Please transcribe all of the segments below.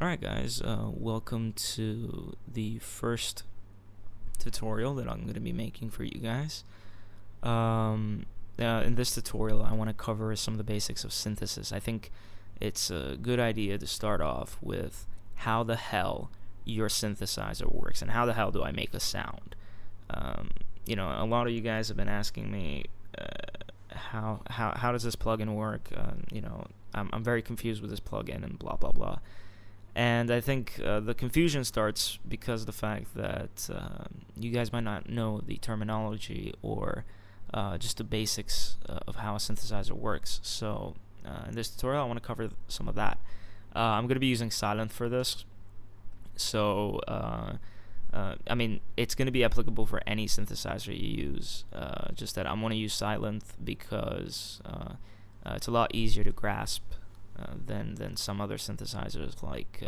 Alright guys, welcome to the first tutorial that I'm going to be making for you guys. In this tutorial I want to cover some of the basics of synthesis. I think it's a good idea to start off with how the hell your synthesizer works and how the hell do I make a sound. A lot of you guys have been asking me how does this plugin work. I'm very confused with this plugin and blah blah blah. And I think the confusion starts because of the fact that you guys might not know the terminology or just the basics of how a synthesizer works. So in this tutorial I want to cover some of that. I'm going to be using Silent for this. So it's going to be applicable for any synthesizer you use. Just that I'm going to use Silent because it's a lot easier to grasp than some other synthesizers like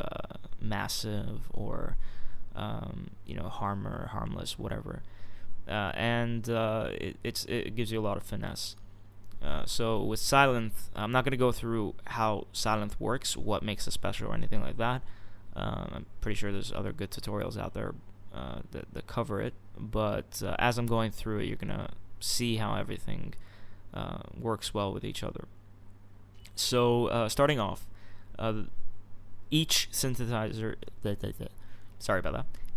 Massive or Harmer, Harmless, whatever. It gives you a lot of finesse. So with Silent, I'm not going to go through how Silent works, what makes it special or anything like that. I'm pretty sure there's other good tutorials out there that cover it, but as I'm going through it, you're going to see how everything works well with each other. So starting off, each synthesizer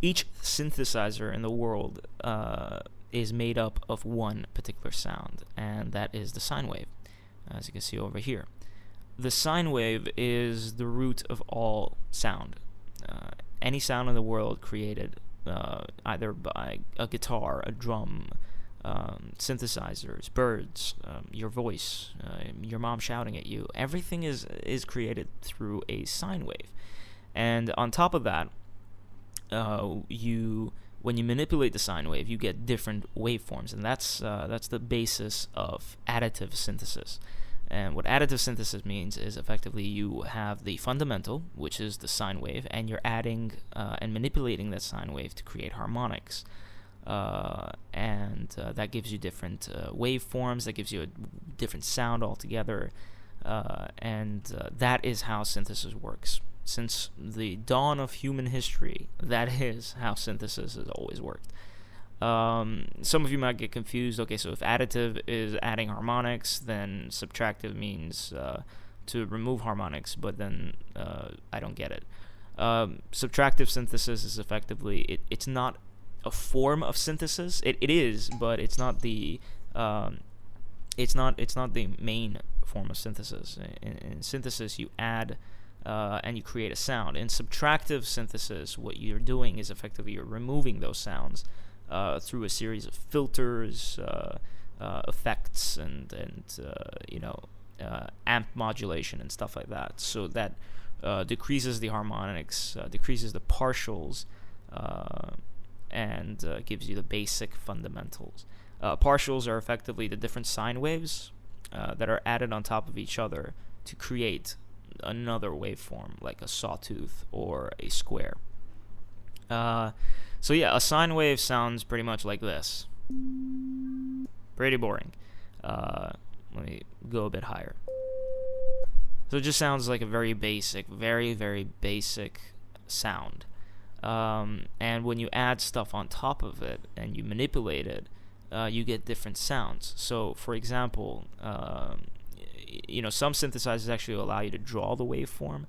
each synthesizer in the world is made up of one particular sound, and that is the sine wave, as you can see over here. The sine wave is the root of all sound. Any sound in the world created either by a guitar, a drum, synthesizers, birds, your voice, your mom shouting at you, everything is created through a sine wave. And on top of that, when you manipulate the sine wave, you get different waveforms, and that's the basis of additive synthesis. And what additive synthesis means is effectively you have the fundamental, which is the sine wave, and you're adding and manipulating that sine wave to create harmonics. That gives you different waveforms, that gives you a different sound altogether, that is how synthesis works. Since the dawn of human history, that is how synthesis has always worked. Some of you might get confused. Okay, so if additive is adding harmonics, then subtractive means to remove harmonics, but then I don't get it. Subtractive synthesis is effectively, it's not a form of synthesis. It is, but it's not the main form of synthesis. In synthesis, you add and you create a sound. In subtractive synthesis, what you're doing is effectively you're removing those sounds through a series of filters, effects, and amp modulation and stuff like that. So that decreases the harmonics, decreases the partials, and gives you the basic fundamentals. Partials are effectively the different sine waves that are added on top of each other to create another waveform, like a sawtooth or a square. So yeah, a sine wave sounds pretty much like this. Pretty boring. Let me go a bit higher. So it just sounds like a very basic, very, very basic sound. And when you add stuff on top of it and you manipulate it, you get different sounds. So for example, some synthesizers actually allow you to draw the waveform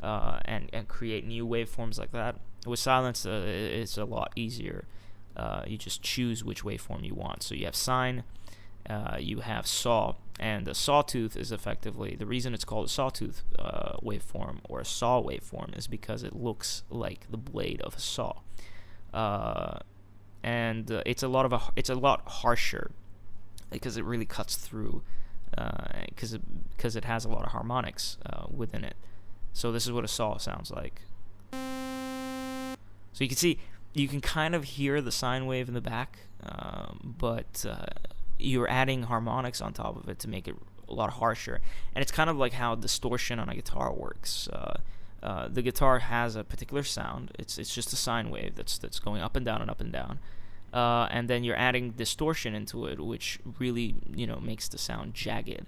and create new waveforms like that. With Silence, it's a lot easier. You just choose which waveform you want. So you have sine, you have saw, and a sawtooth is effectively, the reason it's called a sawtooth waveform or a saw waveform is because it looks like the blade of a saw. It's a lot harsher because it really cuts through, because it has a lot of harmonics within it. So this is what a saw sounds like. So you can see, you can kind of hear the sine wave in the back, but you're adding harmonics on top of it to make it a lot harsher. And it's kind of like how distortion on a guitar works. The guitar has a particular sound. It's just a sine wave that's going up and down and up and down. And then you're adding distortion into it, which really makes the sound jagged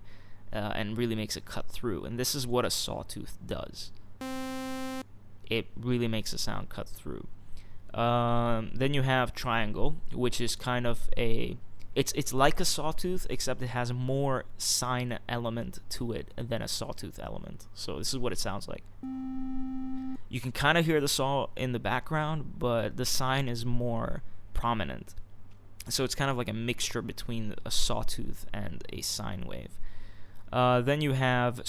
and really makes it cut through. And this is what a sawtooth does. it really makes the sound cut through. Then you have triangle, which is kind of it's like a sawtooth, except it has more sine element to it than a sawtooth element. So this is what it sounds like. You can kind of hear the saw in the background, but the sine is more prominent. So it's kind of like a mixture between a sawtooth and a sine wave. Then you have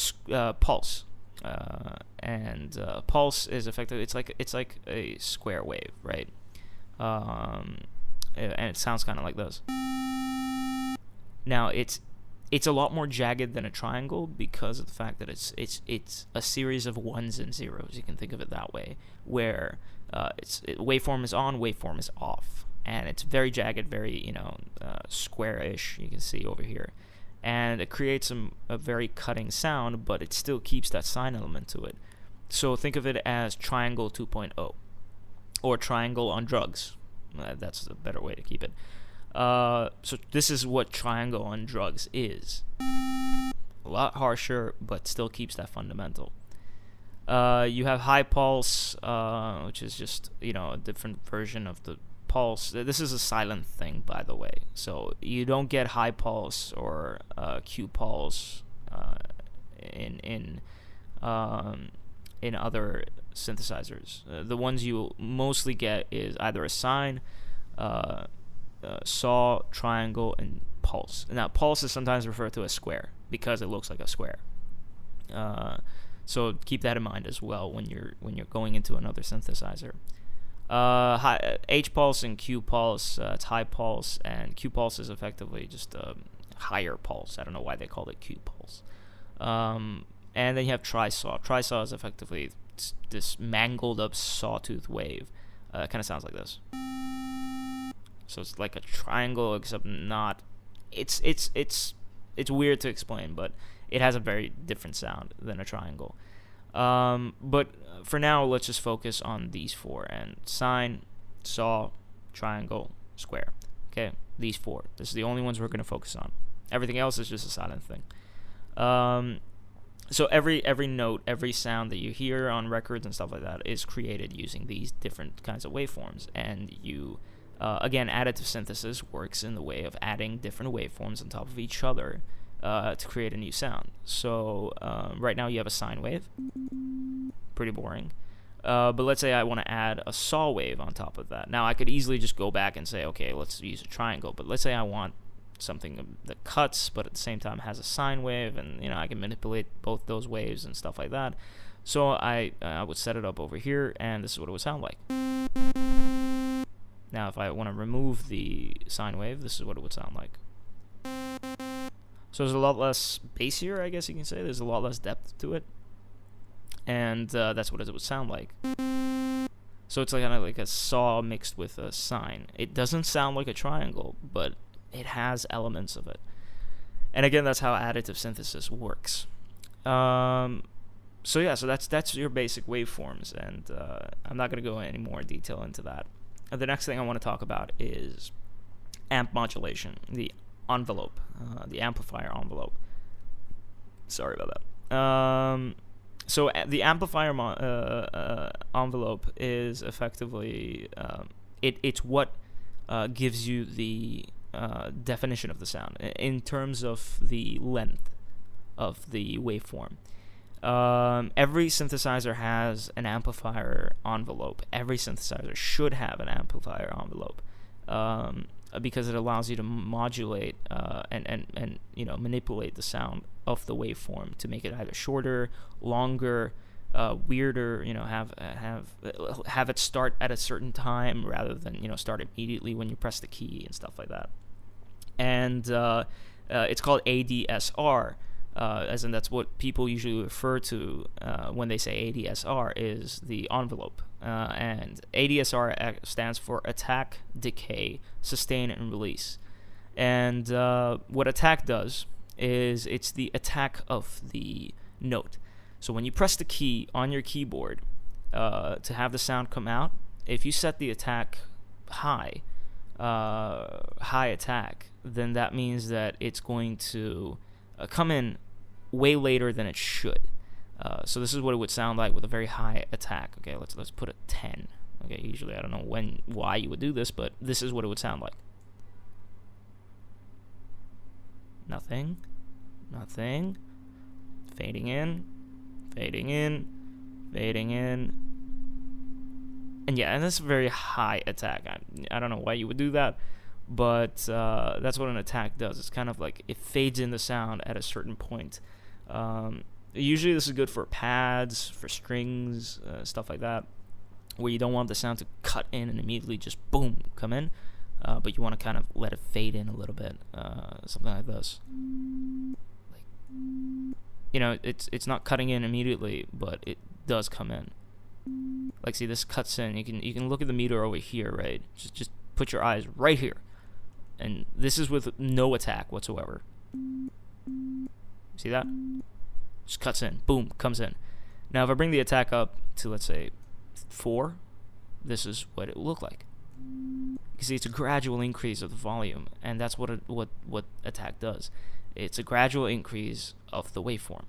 pulse. And pulse is effective. It's like a square wave, right? And it sounds kind of like this. Now it's a lot more jagged than a triangle because of the fact that it's a series of ones and zeros. You can think of it that way, where waveform is on, waveform is off, and it's very jagged, very square-ish. You can see over here. And it creates a very cutting sound, but it still keeps that sine element to it. So think of it as triangle 2.0, or triangle on drugs. That's a better way to keep it. So this is what triangle on drugs is. A lot harsher, but still keeps that fundamental. You have high pulse, which is just a different version of the pulse. This is a silent thing, by the way, so you don't get high pulse or Q pulse in other synthesizers. The ones you mostly get is either a sine, saw, triangle, and pulse. Now pulse is sometimes referred to as square because it looks like a square. So keep that in mind as well when you're going into another synthesizer. H pulse and Q pulse, it's high pulse, and Q pulse is effectively just a higher pulse. I don't know why they call it Q pulse. And then you have tri-saw. Tri-saw is effectively this mangled up sawtooth wave. It kind of sounds like this. So it's like a triangle, except not. It's weird to explain, but it has a very different sound than a triangle. But for now, let's just focus on these four: and sine, saw, triangle, square. Okay, these four. This is the only ones we're going to focus on. Everything else is just a silent thing. So every note, every sound that you hear on records and stuff like that is created using these different kinds of waveforms. And you, again, additive synthesis works in the way of adding different waveforms on top of each other to create a new sound. So right now you have a sine wave. Pretty boring. But let's say I want to add a saw wave on top of that. Now I could easily just go back and say, okay, let's use a triangle. But let's say I want something that cuts, but at the same time has a sine wave, and I can manipulate both those waves and stuff like that. So I would set it up over here, and this is what it would sound like. Now if I want to remove the sine wave, this is what it would sound like. So there's a lot less bass here, I guess you can say. There's a lot less depth to it. And that's what it would sound like. So it's kind of like a saw mixed with a sine. It doesn't sound like a triangle, but it has elements of it. And again, that's how additive synthesis works. So that's your basic waveforms, and I'm not going to go any more detail into that. The next thing I want to talk about is amp modulation, the envelope, the amplifier envelope. Sorry about that. So the amplifier envelope is effectively it's what gives you the definition of the sound in terms of the length of the waveform. Every synthesizer has an amplifier envelope. Every synthesizer should have an amplifier envelope because it allows you to modulate and manipulate the sound of the waveform to make it either shorter, longer, weirder. Have it start at a certain time rather than start immediately when you press the key and stuff like that. And it's called ADSR. As in that's what people usually refer to when they say ADSR is the envelope. And ADSR stands for attack, decay, sustain, and release. And what attack does is it's the attack of the note. So when you press the key on your keyboard to have the sound come out, if you set the attack high attack, then that means that it's going to come in way later than it should. So this is what it would sound like with a very high attack. Okay, let's put a 10. Okay, usually I don't know why you would do this, but this is what it would sound like. Nothing. Nothing. Fading in. Fading in. Fading in. And yeah, and that's a very high attack. I don't know why you would do that, but that's what an attack does. It's kind of like it fades in the sound at a certain point. Usually this is good for pads, for strings, stuff like that, where you don't want the sound to cut in and immediately just boom, come in, but you want to kind of let it fade in a little bit, something like this. Like, you know, it's not cutting in immediately, but it does come in. Like, see, this cuts in. You can look at the meter over here, right? Just put your eyes right here, and this is with no attack whatsoever. See that? Just cuts in, boom, comes in. Now, if I bring the attack up to, let's say, 4, this is what it will look like. You see, it's a gradual increase of the volume, and that's what attack does. It's a gradual increase of the waveform.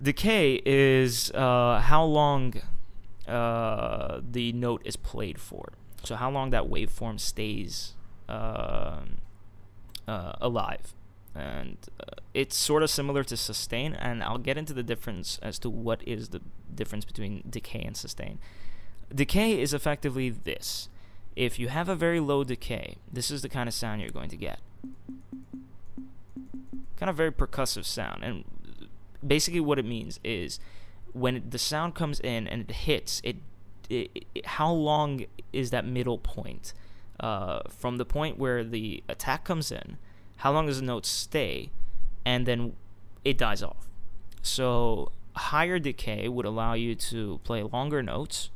Decay is how long the note is played for. So how long that waveform stays alive. And it's sort of similar to sustain, and I'll get into the difference as to what is the difference between decay and sustain. Decay is effectively this. If you have a very low decay, this is the kind of sound you're going to get. Kind of very percussive sound, and basically what it means is when the sound comes in and it hits, how long is that middle point? From the point where the attack comes in, how long does the note stay, and then it dies off. So higher decay would allow you to play longer notes,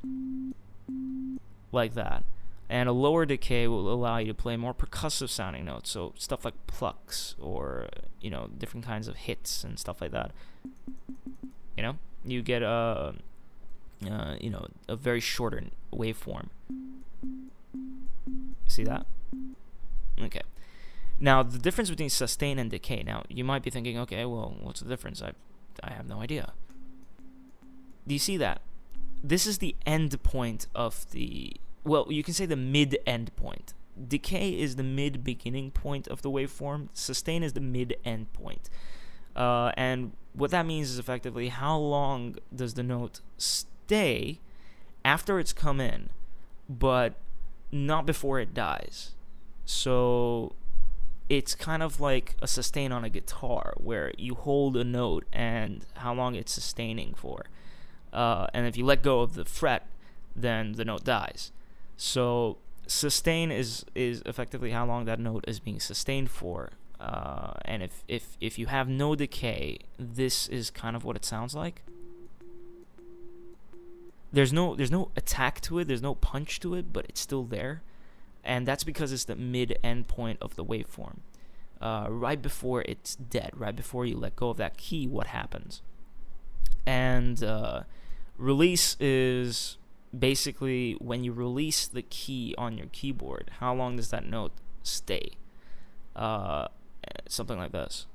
like that, and a lower decay will allow you to play more percussive sounding notes, so stuff like plucks or, you know, different kinds of hits and stuff like that. You know, you get a very shorter waveform. See that? Okay. Now, the difference between sustain and decay. Now, you might be thinking, okay, well, what's the difference? I have no idea. Do you see that? This is the end point of the... Well, you can say the mid-end point. Decay is the mid-beginning point of the waveform. Sustain is the mid-end point. And what that means is effectively how long does the note stay after it's come in, but not before it dies. So it's kind of like a sustain on a guitar, where you hold a note and how long it's sustaining for. And if you let go of the fret, then the note dies. So sustain is effectively how long that note is being sustained for. And if you have no decay, this is kind of what it sounds like. There's no attack to it, there's no punch to it, but it's still there. And that's because it's the mid-end point of the waveform. Right before it's dead, right before you let go of that key, what happens? And release is basically when you release the key on your keyboard, how long does that note stay? Something like this.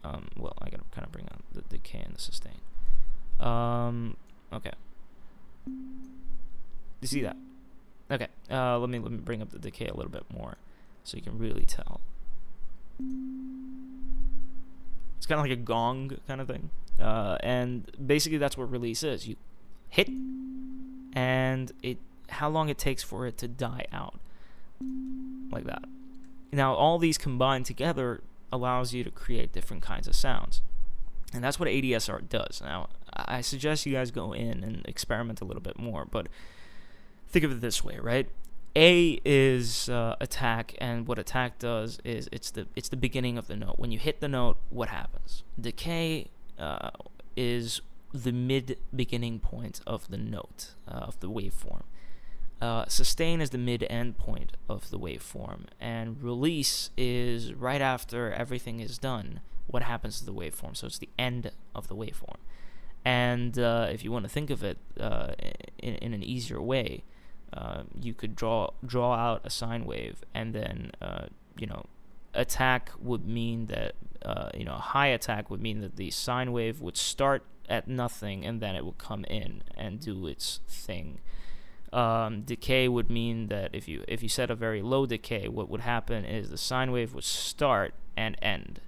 Well, I gotta kind of bring on the decay and the sustain. Okay. You see that? Okay, let me bring up the decay a little bit more so you can really tell. It's kind of like a gong kind of thing. And basically that's what release is. You hit, and how long it takes for it to die out. Like that. Now, all these combined together allows you to create different kinds of sounds. And that's what ADSR does. Now, I suggest you guys go in and experiment a little bit more, but think of it this way, right? A is attack, and what attack does is it's the beginning of the note. When you hit the note, what happens? Decay is the mid-beginning point of the note, of the waveform. Sustain is the mid-end point of the waveform, and release is right after everything is done. What happens to the waveform? So it's the end of the waveform. And if you want to think of it in an easier way, you could draw out a sine wave, and then attack would mean that a high attack would mean that the sine wave would start at nothing and then it would come in and do its thing. Decay would mean that if you set a very low decay, what would happen is the sine wave would start and end.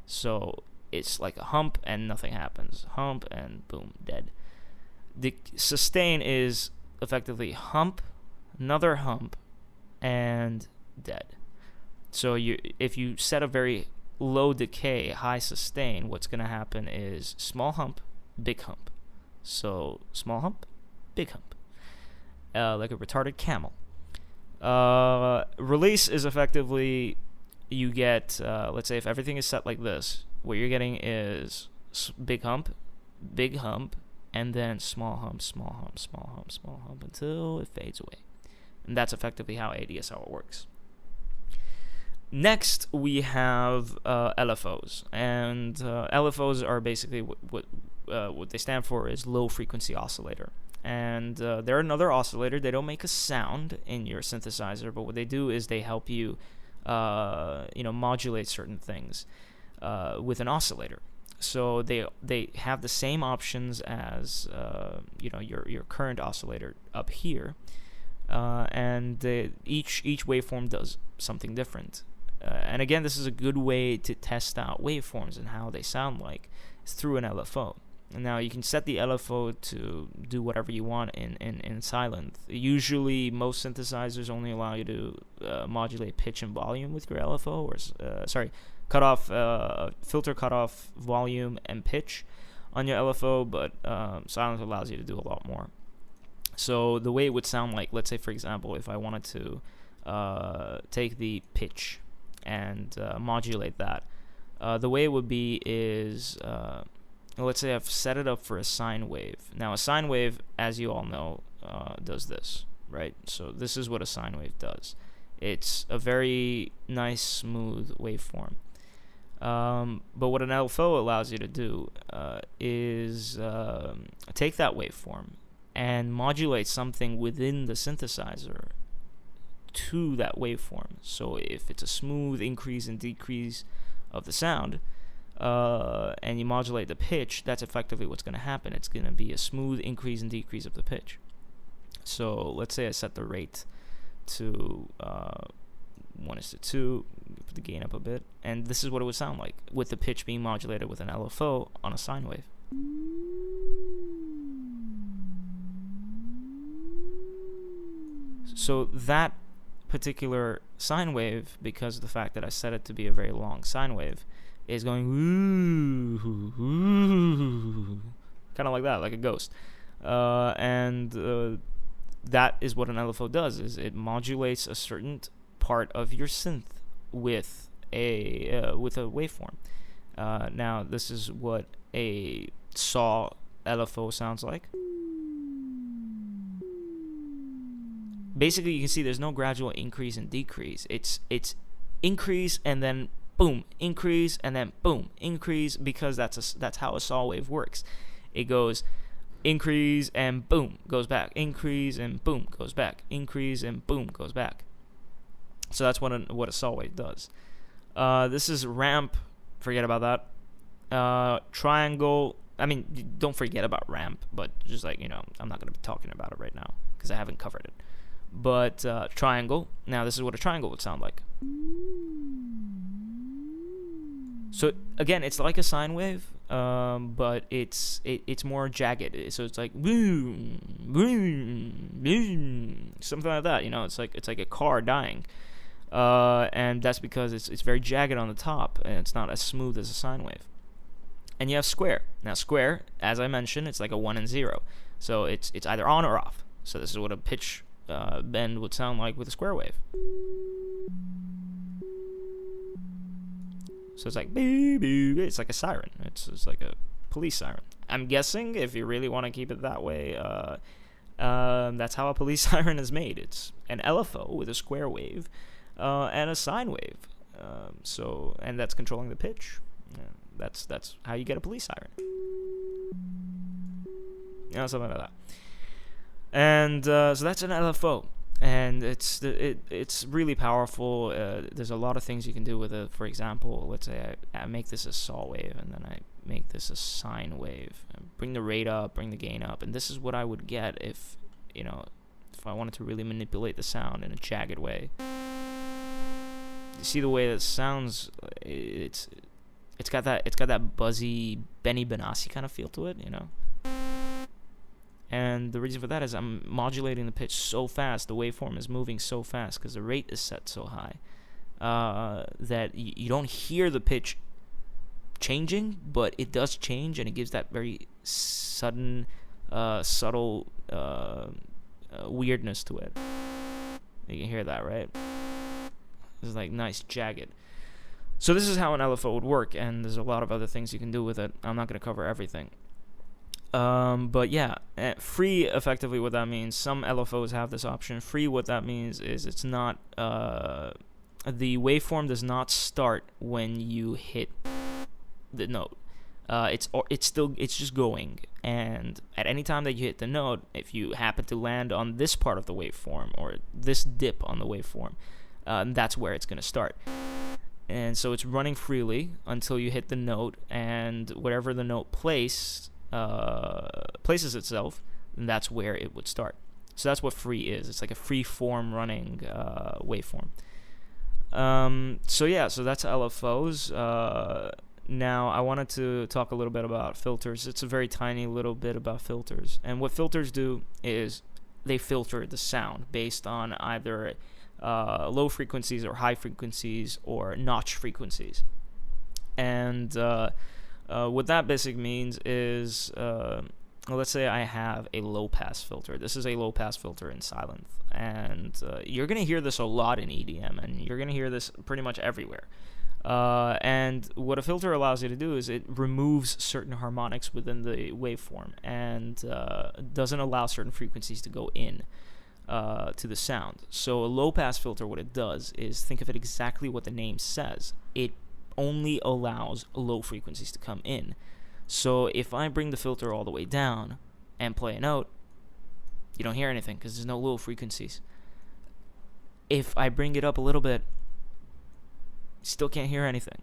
So it's like a hump and nothing happens. Hump and boom, dead. The sustain is effectively hump, another hump, and dead. So if you set a very low decay, high sustain, what's going to happen is small hump, big hump. So small hump, big hump. Like a retarded camel. Release is effectively, you get, let's say if everything is set like this, what you're getting is big hump, and then small hump, small hump, small hump, small hump, until it fades away. And that's effectively how ADSL works. Next, we have LFOs, and LFOs are basically what they stand for is low frequency oscillator. And they're another oscillator. They don't make a sound in your synthesizer, but what they do is they help you, modulate certain things with an oscillator. So they have the same options as your current oscillator up here, and each waveform does something different. And again, this is a good way to test out waveforms and how they sound like. It's through an LFO. And now you can set the LFO to do whatever you want in silent. Usually, most synthesizers only allow you to modulate pitch and volume with your LFO, or filter cutoff volume and pitch on your LFO, but silent allows you to do a lot more. So the way it would sound like, let's say for example, if I wanted to take the pitch and modulate that, the way it would be is, let's say I've set it up for a sine wave. Now a sine wave, as you all know, does this, right? So this is what a sine wave does. It's a very nice, smooth waveform. But what an LFO allows you to do is take that waveform and modulate something within the synthesizer to that waveform. So if it's a smooth increase and decrease of the sound, and you modulate the pitch, that's effectively what's going to happen. It's going to be a smooth increase and decrease of the pitch. So let's say I set the rate to 1:2, put the gain up a bit, and this is what it would sound like with the pitch being modulated with an LFO on a sine wave. So that particular sine wave, because of the fact that I set it to be a very long sine wave, is going kind of like that, like a ghost. And that is what an LFO does, is it modulates a certain part of your synth with a waveform. Now this is what a saw LFO sounds like. Basically, you can see there's no gradual increase and decrease. It's increase and then boom, increase and then boom, increase, because that's how a saw wave works. It goes increase and boom, goes back, increase and boom, goes back, increase and boom, goes back. So that's what a saw wave does. This is ramp. Forget about that. Triangle. I mean, don't forget about ramp, but just I'm not going to be talking about it right now because I haven't covered it. But triangle. Now this is what a triangle would sound like. So again, it's like a sine wave, but it's more jagged. So it's like boom, boom, boom, something like that. It's like a car dying, and that's because it's very jagged on the top, and it's not as smooth as a sine wave. And you have square. Now square, as I mentioned, it's like a 1 and 0. So it's either on or off. So this is what a pitch bend would sound like with a square wave. So it's like it's like a siren. It's like a police siren. I'm guessing if you really want to keep it that way, that's how a police siren is made. It's an LFO with a square wave and a sine wave. And that's controlling the pitch. That's how you get a police siren. Something like that. And so that's an LFO. and it's really powerful. There's a lot of things you can do with it. For example, let's say I make this a saw wave, and then I make this a sine wave. Bring the rate up, bring the gain up, and this is what I would get if I wanted to really manipulate the sound in a jagged way. You see the way that it sounds? It's got that buzzy Benny Benassi kind of feel to it, And the reason for that is I'm modulating the pitch so fast, the waveform is moving so fast because the rate is set so high that you don't hear the pitch changing, but it does change, and it gives that very sudden, subtle weirdness to it. You can hear that, right? It's like nice, jagged. So this is how an LFO would work, and there's a lot of other things you can do with it. I'm not going to cover everything. But yeah, free, effectively what that means, some LFOs have this option. Free, what that means is it's not, the waveform does not start when you hit the note. It's just going, and at any time that you hit the note, if you happen to land on this part of the waveform or this dip on the waveform, that's where it's going to start. And so it's running freely until you hit the note, and wherever the note places itself, and that's where it would start. So that's what free is. It's like a free form running waveform. So that's LFOs. Now I wanted to talk a little bit about filters. It's a very tiny little bit about filters. And what filters do is they filter the sound based on either low frequencies or high frequencies or notch frequencies. And what that basically means is, let's say I have a low-pass filter. This is a low-pass filter in Silent. And you're going to hear this a lot in EDM, and you're going to hear this pretty much everywhere. And what a filter allows you to do is it removes certain harmonics within the waveform and doesn't allow certain frequencies to go in to the sound. So a low-pass filter, what it does is, think of it exactly what the name says. It only allows low frequencies to come in. So if I bring the filter all the way down and play a note, you don't hear anything because there's no low frequencies. If I bring it up a little bit, still can't hear anything.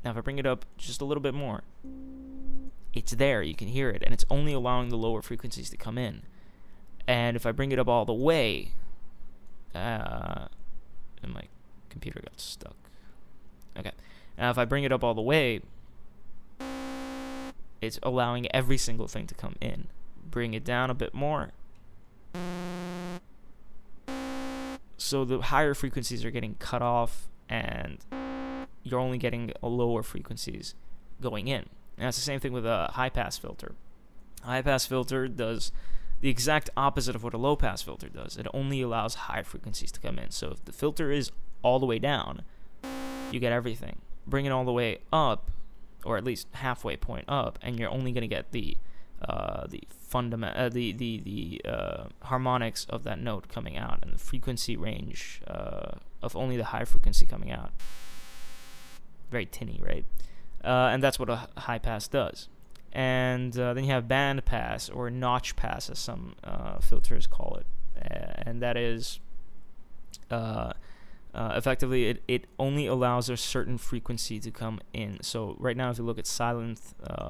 Now if I bring it up just a little bit more, it's there, you can hear it, and it's only allowing the lower frequencies to come in. And if I bring it up all the way, and my computer got stuck. Okay. Now if I bring it up all the way, it's allowing every single thing to come in. Bring it down a bit more. So the higher frequencies are getting cut off, and you're only getting lower frequencies going in. And that's the same thing with a high-pass filter. A high-pass filter does the exact opposite of what a low-pass filter does. It only allows high frequencies to come in. So if the filter is all the way down, you get everything. Bring it all the way up, or at least halfway point up, and you're only going to get the harmonics of that note coming out, and the frequency range of only the high frequency coming out. Very tinny, right? And that's what a high pass does. And then you have band pass, or notch pass, as some filters call it, and that is effectively it only allows a certain frequency to come in. So right now, if you look at Silent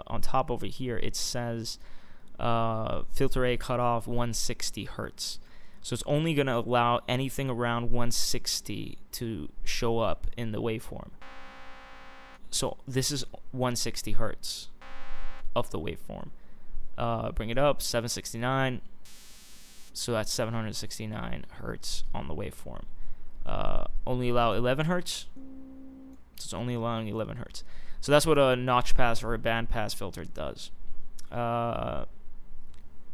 on top over here, it says filter A cutoff 160 hertz. So it's only going to allow anything around 160 to show up in the waveform. So this is 160 hertz of the waveform. Bring it up, 769. So that's 769 hertz on the waveform. Only allow 11 hertz. So it's only allowing 11 hertz. So that's what a notch pass or a band pass filter does.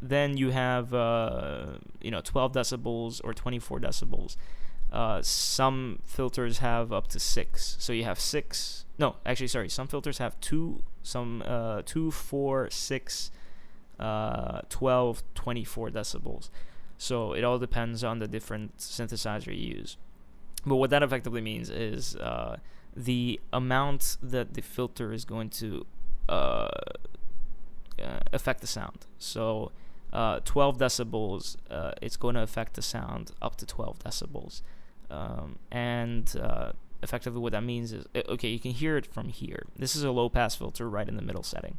Then you have 12 decibels or 24 decibels. Some filters have up to 6. So you have 6. No, actually, sorry. Some filters have 2. Some 2, 4, 6, 12, 24 decibels. So it all depends on the different synthesizer you use. But what that effectively means is the amount that the filter is going to affect the sound. So 12 decibels, it's going to affect the sound up to 12 decibels. And effectively what that means is, okay, you can hear it from here. This is a low pass filter right in the middle setting.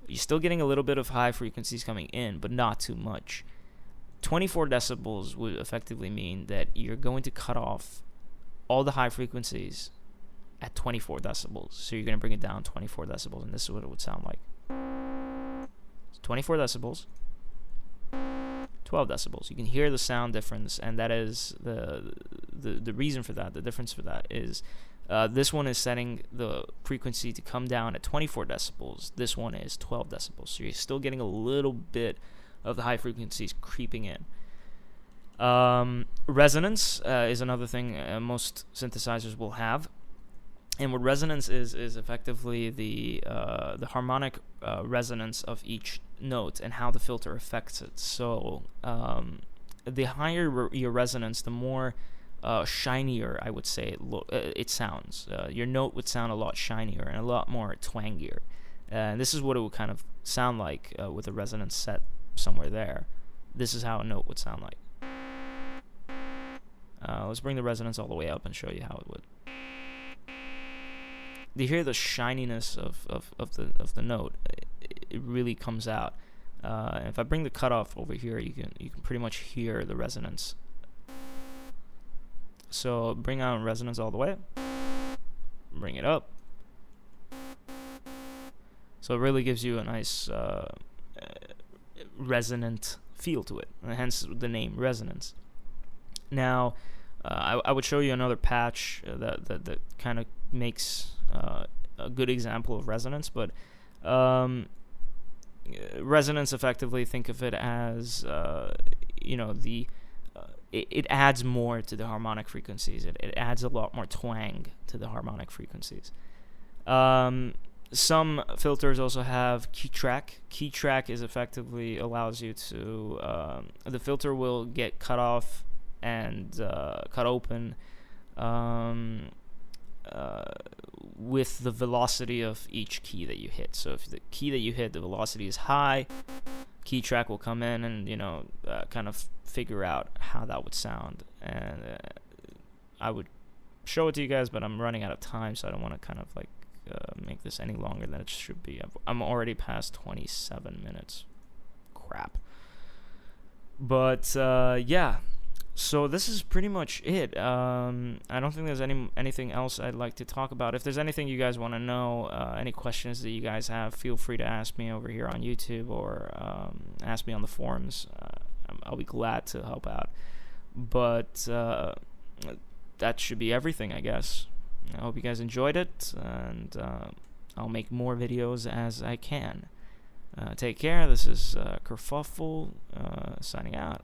You're still getting a little bit of high frequencies coming in, but not too much. 24 decibels would effectively mean that you're going to cut off all the high frequencies at 24 decibels. So you're going to bring it down 24 decibels, and this is what it would sound like. 24 decibels, 12 decibels. You can hear the sound difference, and that is the reason for that. The difference for that is this one is setting the frequency to come down at 24 decibels. This one is 12 decibels. So you're still getting a little bit of the high frequencies creeping in. Resonance is another thing most synthesizers will have. And what resonance is effectively the harmonic resonance of each note and how the filter affects it. So the higher your resonance, the more shinier, I would say, it sounds. Your note would sound a lot shinier and a lot more twangier. And this is what it would kind of sound like with a resonance set somewhere there. This is how a note would sound like. Let's bring the resonance all the way up and show you how it would. You hear the shininess of the note. It really comes out. If I bring the cutoff over here, you can pretty much hear the resonance. So bring out resonance all the way. Bring it up. So it really gives you a nice resonant feel to it, and hence the name resonance. Now, I would show you another patch that kind of makes a good example of resonance, but resonance, effectively, think of it as it adds more to the harmonic frequencies. It adds a lot more twang to the harmonic frequencies. Some filters also have key track. Key track is effectively allows you to the filter will get cut off and cut open with the velocity of each key that you hit. So if the key that you hit, the velocity is high, key track will come in and kind of figure out how that would sound. And I would show it to you guys, but I'm running out of time, so I don't want to kind of like make this any longer than it should be. I'm already past 27 minutes. Crap. But yeah. So this is pretty much it. I don't think there's anything else I'd like to talk about. If there's anything you guys want to know, any questions that you guys have, feel free to ask me over here on YouTube or ask me on the forums. I'll be glad to help out. But that should be everything, I guess. I hope you guys enjoyed it, and I'll make more videos as I can. Take care. This is KerFuffle signing out.